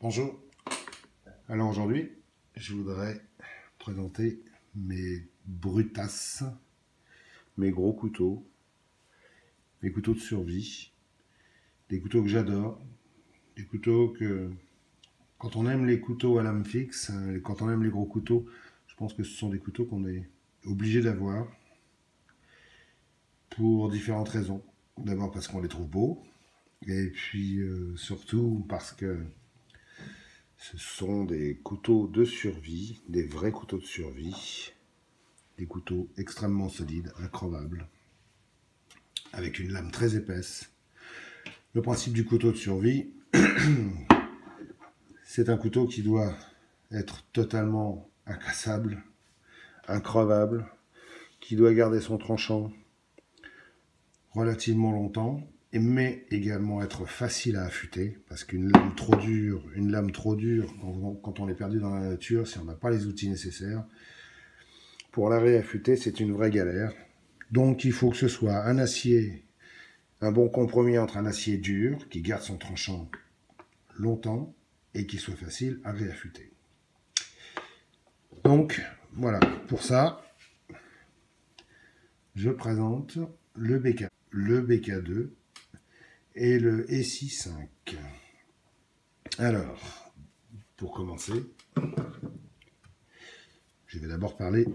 Bonjour, alors aujourd'hui je voudrais présenter mes brutasses, mes gros couteaux, mes couteaux de survie, des couteaux que j'adore, des couteaux que quand on aime les couteaux à lame fixe, quand on aime les gros couteaux, je pense que ce sont des couteaux qu'on est obligé d'avoir pour différentes raisons. D'abord parce qu'on les trouve beaux, et puis surtout parce que ce sont des couteaux de survie, des vrais couteaux de survie, des couteaux extrêmement solides, increvables, avec une lame très épaisse. Le principe du couteau de survie, c'est un couteau qui doit être totalement incassable, increvable, qui doit garder son tranchant relativement longtemps, mais également être facile à affûter, parce qu'une lame trop dure, quand on est perdu dans la nature, si on n'a pas les outils nécessaires, pour la réaffûter, c'est une vraie galère. Donc il faut que ce soit un acier, un bon compromis entre un acier dur, qui garde son tranchant longtemps, et qui soit facile à réaffûter. Donc voilà, pour ça, je présente le BK, le BK2 et le SI5. Alors, pour commencer, je vais d'abord parler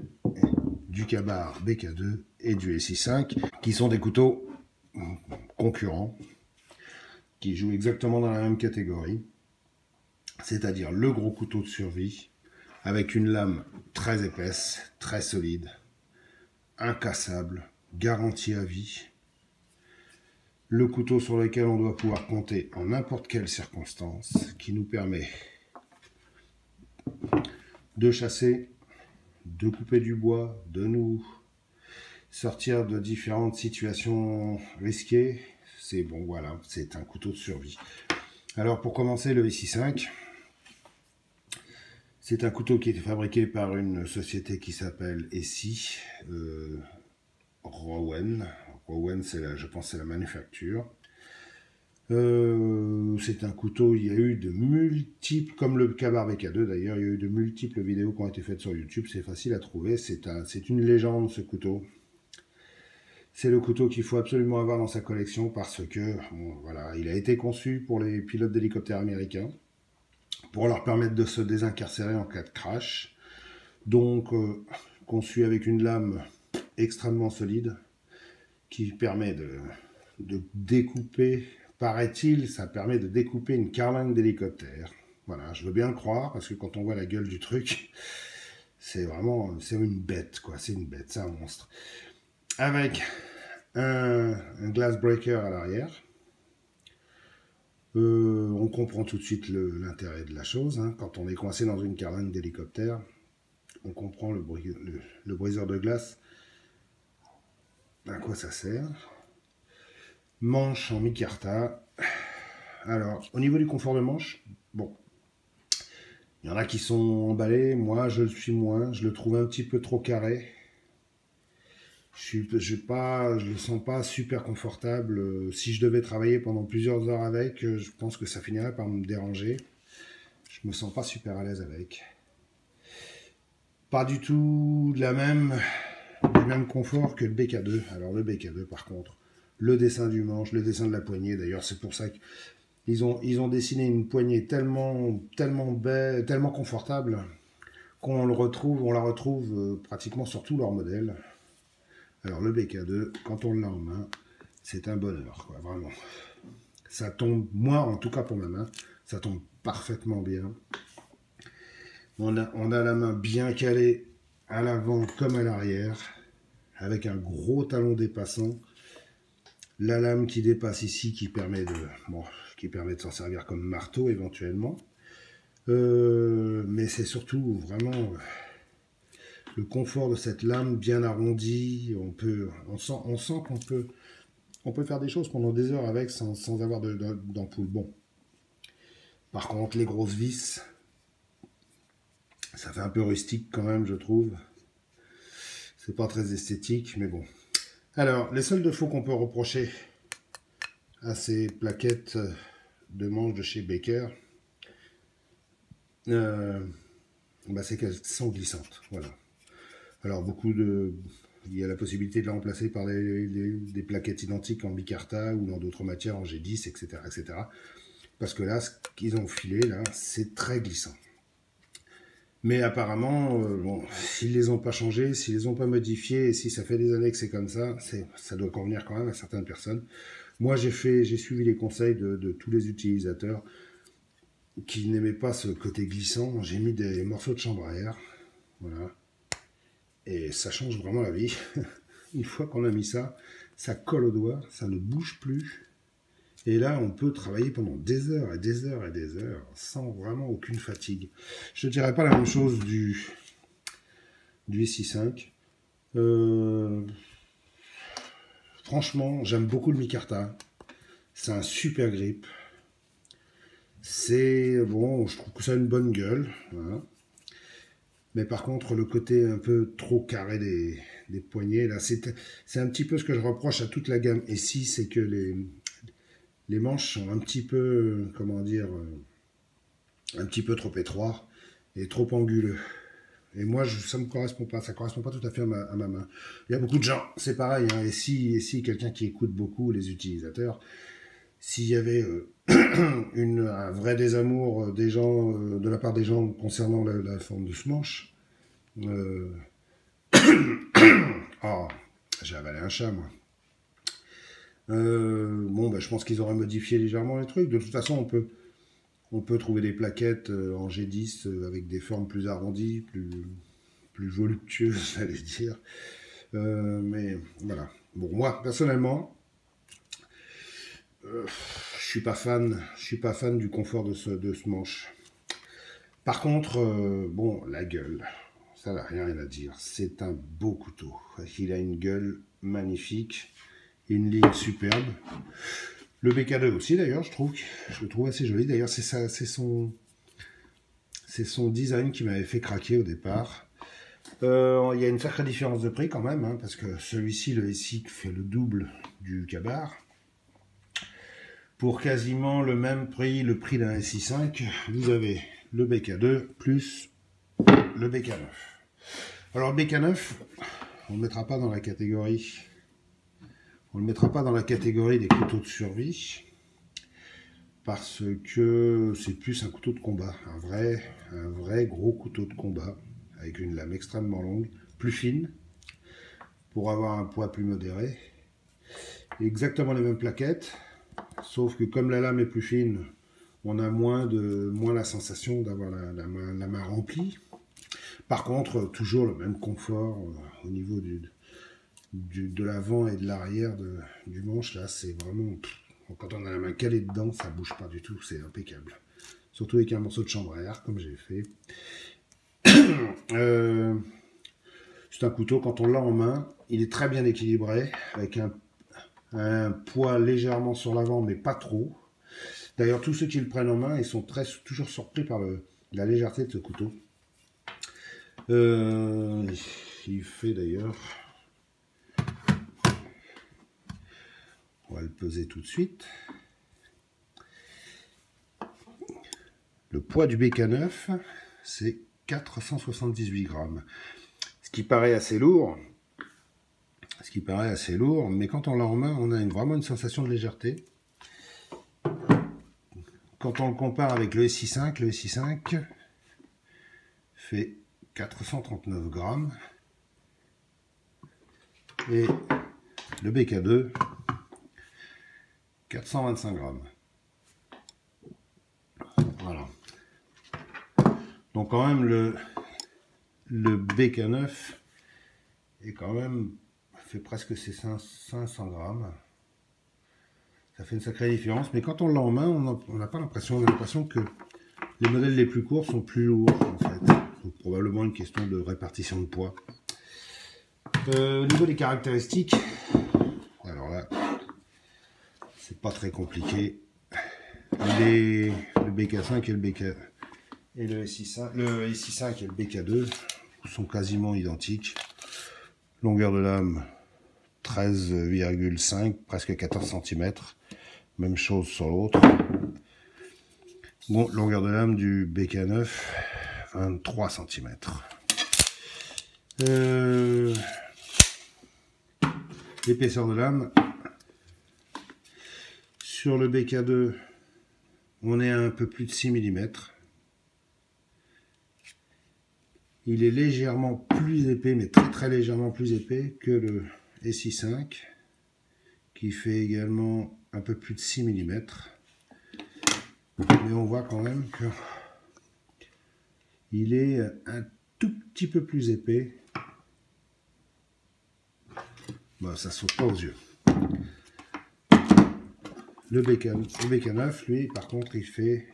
du Ka-Bar BK2 et du SI5, qui sont des couteaux concurrents, qui jouent exactement dans la même catégorie, c'est-à-dire le gros couteau de survie, avec une lame très épaisse, très solide, incassable, garantie à vie, le couteau sur lequel on doit pouvoir compter en n'importe quelle circonstance, qui nous permet de chasser, de couper du bois, de nous sortir de différentes situations risquées. C'est bon, voilà, c'est un couteau de survie. Alors pour commencer, le SI5, c'est un couteau qui est fabriqué par une société qui s'appelle SI Rowen. Rowen, je pense, c'est la manufacture. C'est un couteau, il y a eu de multiples, comme le Ka-Bar BK2 d'ailleurs, il y a eu de multiples vidéos qui ont été faites sur YouTube, c'est facile à trouver, c'est une légende ce couteau. C'est le couteau qu'il faut absolument avoir dans sa collection parce que, bon, voilà, il a été conçu pour les pilotes d'hélicoptères américains, pour leur permettre de se désincarcérer en cas de crash. Donc, conçu avec une lame extrêmement solide qui permet de découper, paraît-il, ça permet de découper une carlingue d'hélicoptère. Voilà, je veux bien le croire, parce que quand on voit la gueule du truc, c'est vraiment, c'est une bête, quoi, c'est une bête, c'est un monstre. Avec un glass breaker à l'arrière, on comprend tout de suite l'intérêt de la chose, hein. Quand on est coincé dans une carlingue d'hélicoptère, on comprend le briseur de glace, à quoi ça sert. Manche en micarta. Alors, au niveau du confort de manche, bon, il y en a qui sont emballés, moi je le suis moins, je le trouve un petit peu trop carré. Je le sens pas super confortable. Si je devais travailler pendant plusieurs heures avec, je pense que ça finirait par me déranger. Je me sens pas super à l'aise avec. Pas du tout du même confort que le BK2. Alors le BK2 par contre, le dessin du manche, le dessin de la poignée, d'ailleurs c'est pour ça qu'ils ont dessiné une poignée tellement belle, tellement confortable qu'on la retrouve pratiquement sur tous leurs modèles. Alors le BK2, quand on l'a en main, c'est un bonheur, quoi, vraiment. Ça tombe, moi en tout cas pour ma main, ça tombe parfaitement bien. On a la main bien calée à l'avant comme à l'arrière, avec un gros talon dépassant. La lame qui dépasse ici, qui permet de s'en servir comme marteau éventuellement. Mais c'est surtout vraiment le confort de cette lame bien arrondie. On sent qu'on peut faire des choses pendant des heures avec sans avoir d'ampoule. Bon. Par contre, les grosses vis, ça fait un peu rustique quand même, je trouve. C'est pas très esthétique, mais bon. Alors, les seuls défauts qu'on peut reprocher à ces plaquettes de manche de chez Baker, bah, c'est qu'elles sont glissantes. Voilà. Alors il y a la possibilité de la remplacer par des plaquettes identiques en bicarta ou dans d'autres matières en G10, etc., etc. Parce que là, ce qu'ils ont filé, là, c'est très glissant. Mais apparemment, bon, s'ils les ont pas changés, s'ils les ont pas modifiés, et si ça fait des années que c'est comme ça doit convenir quand même à certaines personnes. Moi, j'ai suivi les conseils de tous les utilisateurs qui n'aimaient pas ce côté glissant. J'ai mis des morceaux de chambre à air, voilà, et ça change vraiment la vie. Une fois qu'on a mis ça, ça colle au doigt, ça ne bouge plus. Et là, on peut travailler pendant des heures et des heures et des heures sans vraiment aucune fatigue. Je ne dirais pas la même chose du SI5. Franchement, j'aime beaucoup le micarta. C'est un super grip. C'est bon, je trouve que ça a une bonne gueule. Voilà. Mais par contre, le côté un peu trop carré des poignets, là, c'est un petit peu ce que je reproche à toute la gamme SI, c'est que les manches sont un petit peu, comment dire, un petit peu trop étroits et trop anguleux. Et moi, ça me correspond pas, ça correspond pas tout à fait à ma main. Il y a beaucoup de gens, c'est pareil, hein, et si quelqu'un qui écoute beaucoup les utilisateurs, s'il y avait un vrai désamour des gens, de la part des gens concernant la forme de ce manche, oh, j'ai avalé un chat, moi. Bon, bah, je pense qu'ils auraient modifié légèrement les trucs. De toute façon, on peut trouver des plaquettes en G10 avec des formes plus arrondies, plus voluptueuses, j'allais dire. Mais voilà. Bon, moi, personnellement, je suis pas fan du confort de ce manche. Par contre, bon, la gueule, ça n'a rien à dire. C'est un beau couteau. Il a une gueule magnifique. Une ligne superbe. Le BK2 aussi d'ailleurs, je le trouve assez joli. D'ailleurs, c'est son design qui m'avait fait craquer au départ. Il y a une sacrée différence de prix quand même, hein, parce que celui-ci, le SI, fait le double du Ka-Bar. Pour quasiment le même prix, le prix d'un SI5, vous avez le BK2 plus le BK9. Alors le BK9, on ne le mettra pas dans la catégorie. On ne le mettra pas dans la catégorie des couteaux de survie parce que c'est plus un couteau de combat, un vrai gros couteau de combat avec une lame extrêmement longue, plus fine pour avoir un poids plus modéré. Exactement les mêmes plaquettes, sauf que comme la lame est plus fine, on a moins la sensation d'avoir la main remplie. Par contre, toujours le même confort au niveau de l'avant et de l'arrière du manche, là, c'est vraiment... Quand on a la main calée dedans, ça bouge pas du tout, c'est impeccable. Surtout avec un morceau de chambre à air, comme j'ai fait. C'est un couteau, quand on l'a en main, il est très bien équilibré, avec un poids légèrement sur l'avant, mais pas trop. D'ailleurs, tous ceux qui le prennent en main, ils sont toujours surpris par la légèreté de ce couteau. Il fait d'ailleurs... On va le peser tout de suite. Le poids du BK9, c'est 478 grammes. Ce qui paraît assez lourd. Mais quand on l'a en main, on a vraiment une sensation de légèreté. Quand on le compare avec le SI5 fait 439 grammes. Et le BK2, 425 grammes. Voilà. Donc quand même le BK9 est quand même fait presque ses 500 grammes. Ça fait une sacrée différence. Mais quand on l'a en main, on n'a pas l'impression. On a l'impression que les modèles les plus courts sont plus lourds en fait. Donc probablement une question de répartition de poids. Au niveau des caractéristiques, alors là, c'est pas très compliqué. Le BK5 et le SI5, le SI5 et le BK2 sont quasiment identiques. Longueur de lame 13,5, presque 14 cm. Même chose sur l'autre. Bon, longueur de lame du BK9, 23 cm. L'épaisseur de lame. Sur le BK2, on est à un peu plus de 6 mm. Il est légèrement plus épais, mais très légèrement plus épais que le SI5, qui fait également un peu plus de 6 mm. Mais on voit quand même que il est un tout petit peu plus épais. Bon, ça saute pas aux yeux. Le BK9, lui, par contre, il fait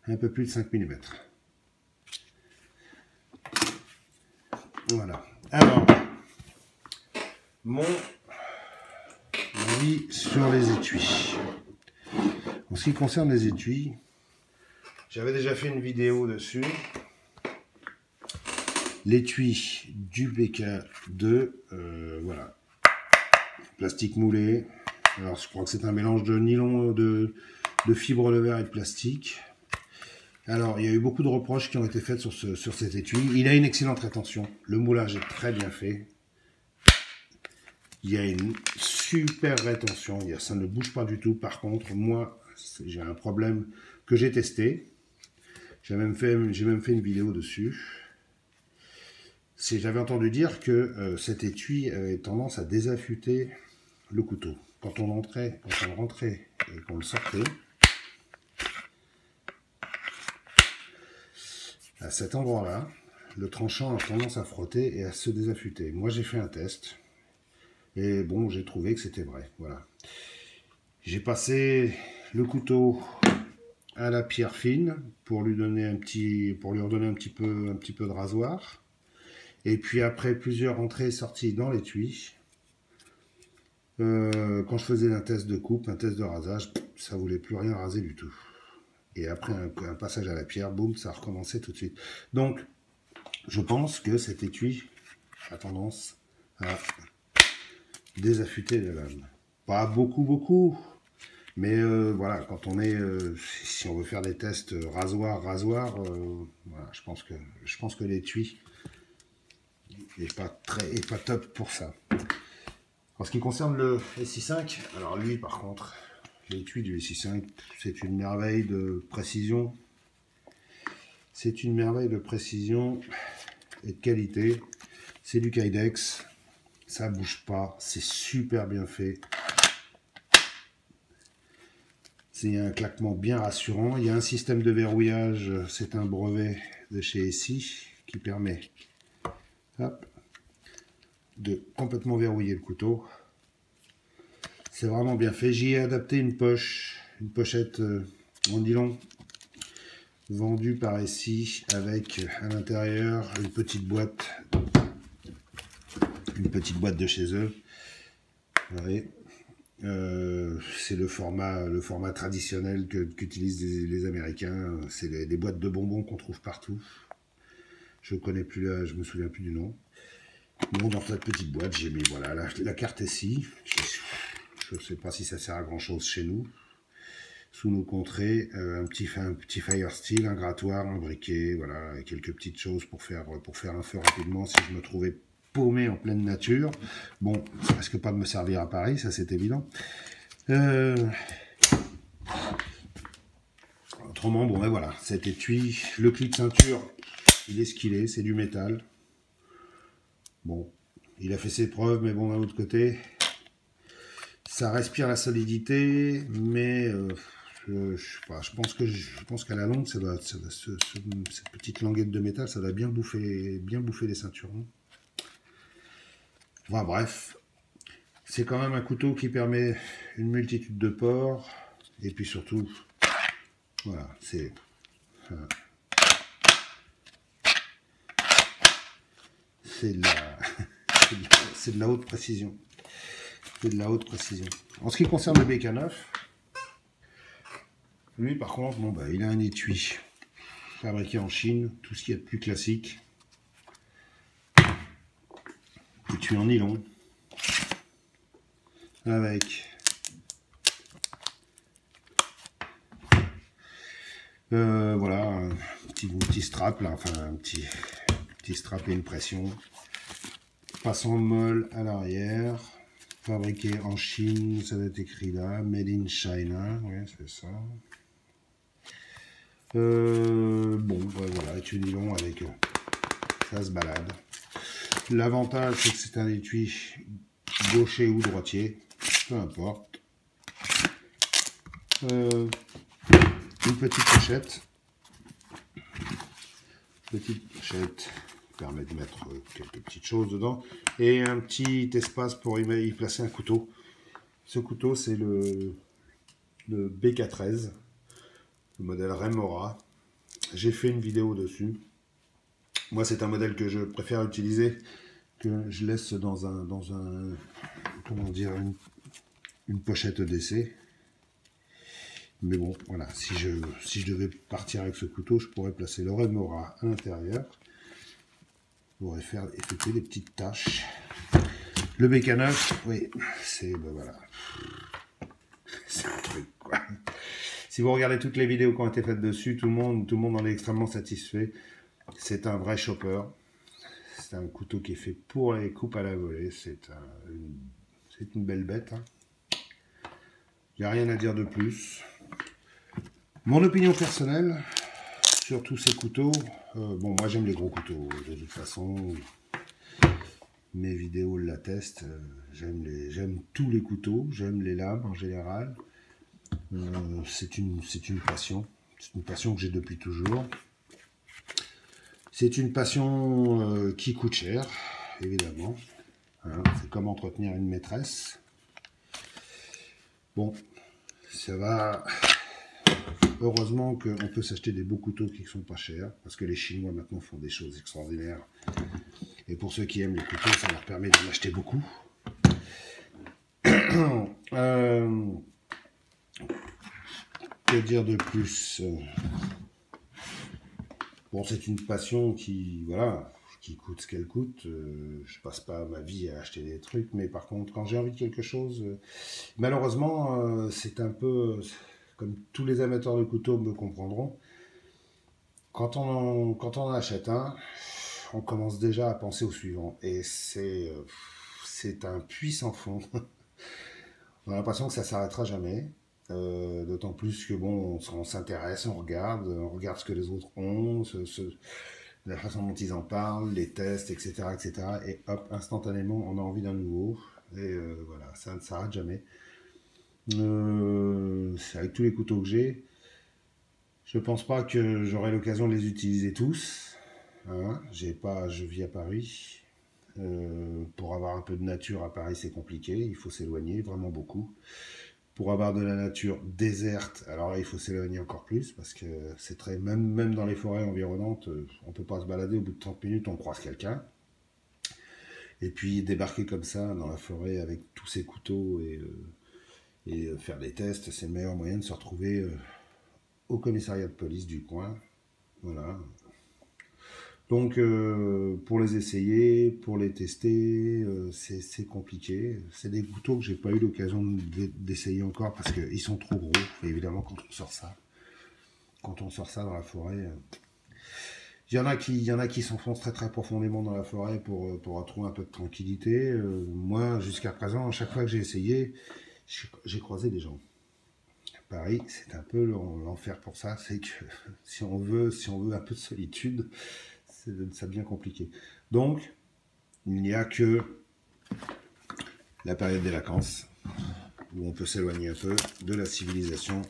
un peu plus de 5 mm. Voilà. Alors, mon avis sur les étuis. En ce qui concerne les étuis, j'avais déjà fait une vidéo dessus. L'étui du BK2, voilà. Plastique moulé. Alors, je crois que c'est un mélange de nylon, de fibre de verre et de plastique. Alors, il y a eu beaucoup de reproches qui ont été faits sur cet étui. Il a une excellente rétention. Le moulage est très bien fait. Il y a une super rétention. Ça ne bouge pas du tout. Par contre, moi, j'ai un problème que j'ai testé. J'ai même fait une vidéo dessus. J'avais entendu dire que cet étui avait tendance à désaffûter le couteau. Quand on rentrait et qu'on le sortait, à cet endroit-là, le tranchant a tendance à frotter et à se désaffûter. Moi, j'ai fait un test et bon, j'ai trouvé que c'était vrai. Voilà. J'ai passé le couteau à la pierre fine pour lui redonner un petit peu de rasoir. Et puis après plusieurs entrées et sorties dans l'étui, quand je faisais un test de coupe, un test de rasage, ça voulait plus rien raser du tout. Et après un passage à la pierre, boum, ça recommençait tout de suite. Donc, je pense que cet étui a tendance à désaffûter la lame. Pas beaucoup, mais voilà, quand on est, si on veut faire des tests rasoir, voilà, je pense que l'étui est pas top pour ça. En ce qui concerne le SI5, alors lui par contre, l'étui du SI5, c'est une merveille de précision. C'est une merveille de précision et de qualité. C'est du Kydex, ça bouge pas, c'est super bien fait. C'est un claquement bien rassurant. Il y a un système de verrouillage, c'est un brevet de chez SI qui permet, hop, de complètement verrouiller le couteau. C'est vraiment bien fait. J'y ai adapté une pochette en nylon vendue par SI avec à l'intérieur une petite boîte de chez eux. Vous voyez, c'est le format traditionnel qu'utilisent les Américains. C'est les boîtes de bonbons qu'on trouve partout. Je me souviens plus du nom. Bon, dans cette petite boîte, j'ai mis voilà la carte SI. Je ne sais pas si ça sert à grand chose chez nous. Sous nos contrées, un petit fire steel, un grattoir, un briquet, voilà, et quelques petites choses pour faire un feu rapidement si je me trouvais paumé en pleine nature. Bon, ça risque pas de me servir à Paris, ça c'est évident. Autrement, bon ben voilà, cet étui, le clip ceinture, il est ce qu'il est, c'est du métal. Bon, il a fait ses preuves, mais bon, d'un autre côté, ça respire la solidité, mais je pense qu'à la longue, cette petite languette de métal, ça va bien bouffer les ceinturons. Enfin, bref, c'est quand même un couteau qui permet une multitude de ports, et puis surtout, voilà, c'est de la haute précision. C'est de la haute précision. En ce qui concerne le BK9, lui par contre, bon, bah, il a un étui fabriqué en Chine, tout ce qui est de plus classique. Étui en nylon, avec Voilà, un petit strap, là, enfin un petit strap et une pression. Passant molle à l'arrière. Fabriqué en Chine, ça doit être écrit là. Made in China, ouais, c'est ça. Bon, ouais, voilà, étui nylon avec... ça se balade. L'avantage, c'est que c'est un étui gaucher ou droitier, peu importe. Une petite pochette. Petite pochette permet de mettre quelques petites choses dedans. Et un petit espace pour y placer un couteau. Ce couteau, c'est le BK13, le modèle Remora. J'ai fait une vidéo dessus. Moi, c'est un modèle que je préfère utiliser, que je laisse dans un comment dire, une pochette d'essai. Mais bon, voilà, si je devais partir avec ce couteau, je pourrais placer le Remora à l'intérieur. Je pourrais faire effectuer des petites tâches. Le BK9, oui, c'est ben voilà, c'est un truc quoi. Si vous regardez toutes les vidéos qui ont été faites dessus, tout le monde en est extrêmement satisfait. C'est un vrai chopper. C'est un couteau qui est fait pour les coupes à la volée. C'est une belle bête. Hein. Il n'y a rien à dire de plus. Mon opinion personnelle sur tous ces couteaux. Bon, moi j'aime les gros couteaux. De toute façon, mes vidéos l'attestent. J'aime tous les couteaux. J'aime les lames en général. C'est une passion. C'est une passion que j'ai depuis toujours. C'est une passion qui coûte cher, évidemment. Hein, c'est comme entretenir une maîtresse. Bon, ça va. Heureusement qu'on peut s'acheter des beaux couteaux qui ne sont pas chers, parce que les Chinois maintenant font des choses extraordinaires. Et pour ceux qui aiment les couteaux, ça leur permet d'en acheter beaucoup. Que dire de plus? Bon, c'est une passion qui, voilà, qui coûte ce qu'elle coûte. Je passe pas ma vie à acheter des trucs, mais par contre, quand j'ai envie de quelque chose, malheureusement, c'est un peu, comme tous les amateurs de couteaux me comprendront, quand on en achète un, on commence déjà à penser au suivant. Et c'est un puits sans fond. On a l'impression que ça s'arrêtera jamais. D'autant plus que bon, on s'intéresse, on regarde ce que les autres ont, la façon dont ils en parlent, les tests, etc., etc. Et hop, instantanément, on a envie d'un nouveau. Et voilà, ça ne s'arrête jamais. C'est avec tous les couteaux que j'ai. Je pense pas que j'aurai l'occasion de les utiliser tous. Hein, je vis à Paris. Pour avoir un peu de nature à Paris, c'est compliqué. Il faut s'éloigner vraiment beaucoup. Pour avoir de la nature déserte, alors là, il faut s'éloigner encore plus, parce que c'est très... Même dans les forêts environnantes, on ne peut pas se balader, au bout de 30 minutes, on croise quelqu'un. Et puis, débarquer comme ça, dans la forêt, avec tous ces couteaux, et faire des tests, c'est le meilleur moyen de se retrouver au commissariat de police du coin. Voilà. Donc, pour les essayer, pour les tester, c'est compliqué. C'est des couteaux que j'ai pas eu l'occasion d'essayer encore parce qu'ils sont trop gros. Et évidemment, quand on sort ça dans la forêt, il y en a qui s'enfoncent très très profondément dans la forêt pour retrouver un peu de tranquillité. Moi, jusqu'à présent, à chaque fois que j'ai essayé, j'ai croisé des gens. Paris, c'est un peu l'enfer pour ça. C'est que si on veut un peu de solitude, ça devient compliqué. Donc, il n'y a que la période des vacances où on peut s'éloigner un peu de la civilisation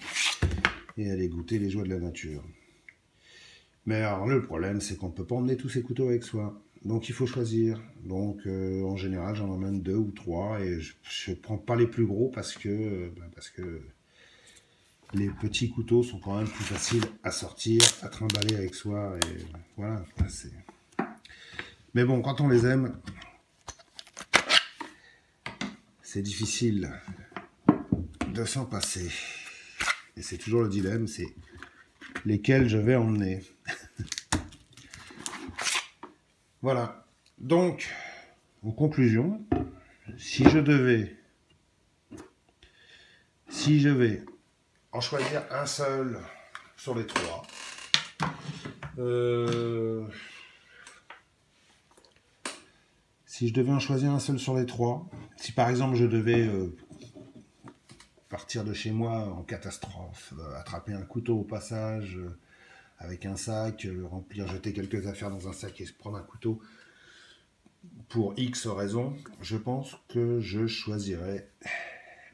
et aller goûter les joies de la nature. Mais alors, le problème, c'est qu'on ne peut pas emmener tous ces couteaux avec soi. Donc, il faut choisir. Donc, en général, j'en emmène 2 ou 3 et je ne prends pas les plus gros parce que les petits couteaux sont quand même plus faciles à sortir, à trimballer avec soi. Et voilà, c'est... Mais bon, quand on les aime, c'est difficile de s'en passer. Et c'est toujours le dilemme, c'est lesquels je vais emmener. Voilà. Donc, en conclusion, si je vais en choisir un seul sur les 3, Si je devais en choisir un seul sur les trois, si par exemple je devais partir de chez moi en catastrophe, attraper un couteau au passage, avec un sac, remplir, jeter quelques affaires dans un sac et se prendre un couteau, pour X raisons, je pense que je choisirais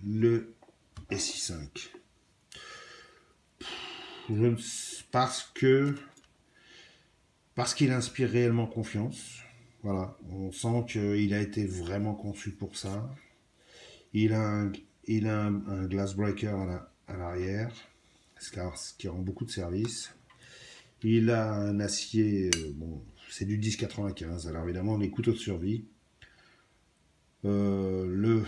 le SI5. Parce qu'il inspire réellement confiance. Voilà, on sent qu'il a été vraiment conçu pour ça. Il a un glass breaker à l'arrière, ce qui rend beaucoup de service. Il a un acier, bon, c'est du 10,95. Alors évidemment, les couteaux de survie. L'intérêt,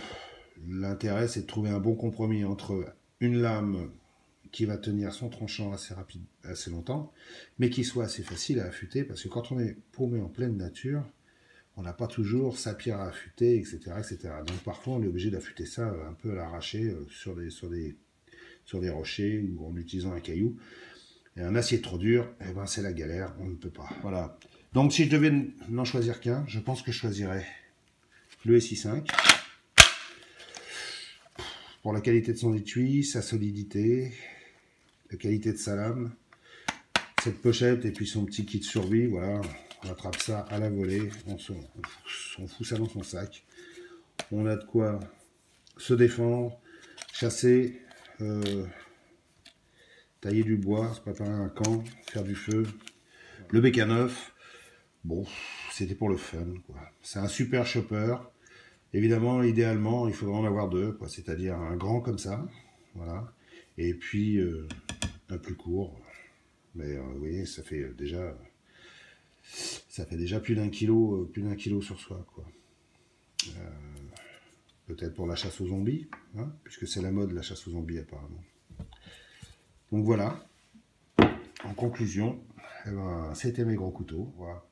c'est de trouver un bon compromis entre une lame qui va tenir son tranchant assez longtemps, mais qui soit assez facile à affûter, parce que quand on est paumé en pleine nature, on n'a pas toujours sa pierre à affûter, etc., etc. Donc parfois, on est obligé d'affûter ça un peu à l'arraché sur des rochers ou en utilisant un caillou. Et un acier trop dur, eh ben, c'est la galère, on ne peut pas. Voilà. Donc si je devais n'en choisir qu'un, je pense que je choisirais le SI5. Pour la qualité de son étui, sa solidité, la qualité de sa lame, cette pochette et puis son petit kit survie, voilà, on attrape ça à la volée, on fout ça dans son sac. On a de quoi se défendre, chasser, tailler du bois, se préparer un camp, faire du feu. Le BK9, bon, c'était pour le fun, quoi. C'est un super chopper. Évidemment, idéalement, il faudrait en avoir deux, quoi. C'est-à-dire un grand comme ça, voilà, et puis un plus court. Mais vous voyez, ça fait déjà plus d'un kilo sur soi, quoi. Peut-être pour la chasse aux zombies, hein, puisque c'est la mode, la chasse aux zombies apparemment. Donc voilà. En conclusion, eh ben, c'était mes gros couteaux. Voilà.